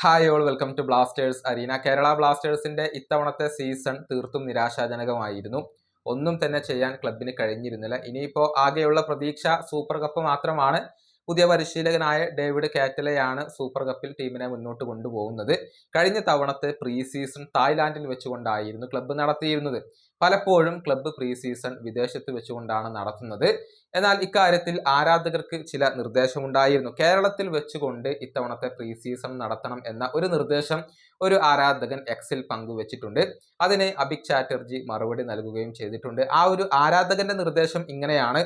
Hi all welcome to Blasters arena. Kerala ബ്ലാസ്റ്റേഴ്സിന്റെ ഇത്തവണത്തെ season തീർത്തും നിരാശാജനകമായിരുന്നു. ഒന്നും തന്നെ ചെയ്യാൻ ക്ലബിന് കഴിഞ്ഞിരുന്നില്ല. ഇനിയിപ്പോൾ ആകെയുള്ള പ്രതീക്ഷ സൂപ്പർ കപ്പ് മാത്രമാണ്. പുതിയ പരിശീലകനായ ഡേവിഡ് കാറ്റലയാണ് സൂപ്പർ കപ്പിൽ ടീമിനെ മുന്നോട്ട് കൊണ്ടുപോകുന്നത്. കഴിഞ്ഞ തവണത്തെ പ്രീ സീസൺ തായ്ലാന്റിൽ വെച്ചുകൊണ്ടായിരുന്നു ക്ലബ്ബ് നടത്തിയിരുന്നത്. പലപ്പോഴും ക്ലബ്ബ് പ്രീ സീസൺ വിദേശത്ത് വെച്ചുകൊണ്ടാണ് നടത്തുന്നത്. എന്നാൽ ഇക്കാര്യത്തിൽ ആരാധകർക്ക് ചില നിർദ്ദേശമുണ്ടായിരുന്നു. കേരളത്തിൽ വെച്ചുകൊണ്ട് ഇത്തവണത്തെ പ്രീ സീസൺ നടത്തണം എന്ന ഒരു നിർദ്ദേശം ഒരു ആരാധകൻ എക്സിൽ പങ്കുവച്ചിട്ടുണ്ട്. അതിന് അഭിക് ചാറ്റർജി മറുപടി നൽകുകയും ചെയ്തിട്ടുണ്ട്. ആ ഒരു ആരാധകന്റെ നിർദ്ദേശം ഇങ്ങനെയാണ്: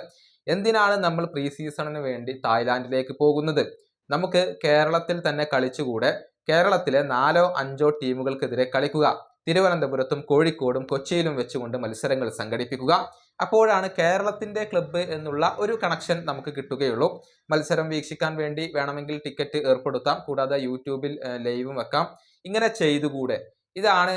എന്തിനാണ് നമ്മൾ പ്രീ സീസണിന് വേണ്ടി തായ്ലാന്റിലേക്ക് പോകുന്നത്? നമുക്ക് കേരളത്തിൽ തന്നെ കളിച്ചുകൂടെ? കേരളത്തിലെ 4-5 ടീമുകൾക്കെതിരെ കളിക്കുക. തിരുവനന്തപുരത്തും കോഴിക്കോടും കൊച്ചിയിലും വെച്ചുകൊണ്ട് മത്സരങ്ങൾ സംഘടിപ്പിക്കുക. അപ്പോഴാണ് കേരളത്തിന്റെ ക്ലബ്ബ് എന്നുള്ള ഒരു കണക്ഷൻ നമുക്ക് കിട്ടുകയുള്ളൂ. മത്സരം വീക്ഷിക്കാൻ വേണ്ടി വേണമെങ്കിൽ ടിക്കറ്റ് ഏർപ്പെടുത്താം. കൂടാതെ യൂട്യൂബിൽ ലൈവും വെക്കാം. ഇങ്ങനെ ചെയ്തുകൂടെ? ഇതാണ്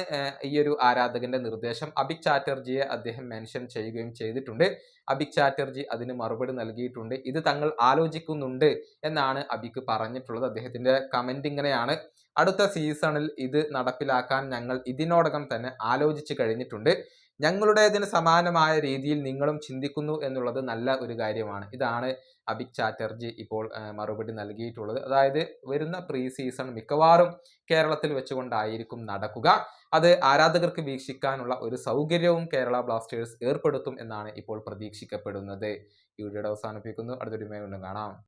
ഈ ഒരു ആരാധകന്റെ നിർദ്ദേശം. അഭിക് ചാറ്റർജിയെ അദ്ദേഹം മെൻഷൻ ചെയ്യുകയും ചെയ്തിട്ടുണ്ട്. അഭിക് ചാറ്റർജി അതിന് മറുപടി നൽകിയിട്ടുണ്ട്. ഇത് തങ്ങൾ ആലോചിക്കുന്നുണ്ട് എന്നാണ് അഭിക് പറഞ്ഞിട്ടുള്ളത്. അദ്ദേഹത്തിന്റെ കമന്റ് ഇങ്ങനെയാണ്: അടുത്ത സീസണിൽ ഇത് നടപ്പിലാക്കാൻ ഞങ്ങൾ ഇതിനോടകം തന്നെ ആലോചിച്ച് കഴിഞ്ഞിട്ടുണ്ട്. ഞങ്ങളുടേതിന് സമാനമായ രീതിയിൽ നിങ്ങളും ചിന്തിക്കുന്നു എന്നുള്ളത് നല്ല ഒരു കാര്യമാണ്. ഇതാണ് അഭിക് ചാറ്റർജി ഇപ്പോൾ മറുപടി നൽകിയിട്ടുള്ളത്. അതായത് വരുന്ന പ്രീ സീസൺ മിക്കവാറും കേരളത്തിൽ വെച്ചുകൊണ്ടായിരിക്കും നടക്കുക. അത് ആരാധകർക്ക് വീക്ഷിക്കാനുള്ള ഒരു സൗകര്യവും കേരള ബ്ലാസ്റ്റേഴ്സ് ഏർപ്പെടുത്തും എന്നാണ് ഇപ്പോൾ പ്രതീക്ഷിക്കപ്പെടുന്നത്. ഈ വീഡിയോയുടെ അവസാനിപ്പിക്കുന്നു. അടുത്തൊരു വീഡിയോയിൽ കാണാം.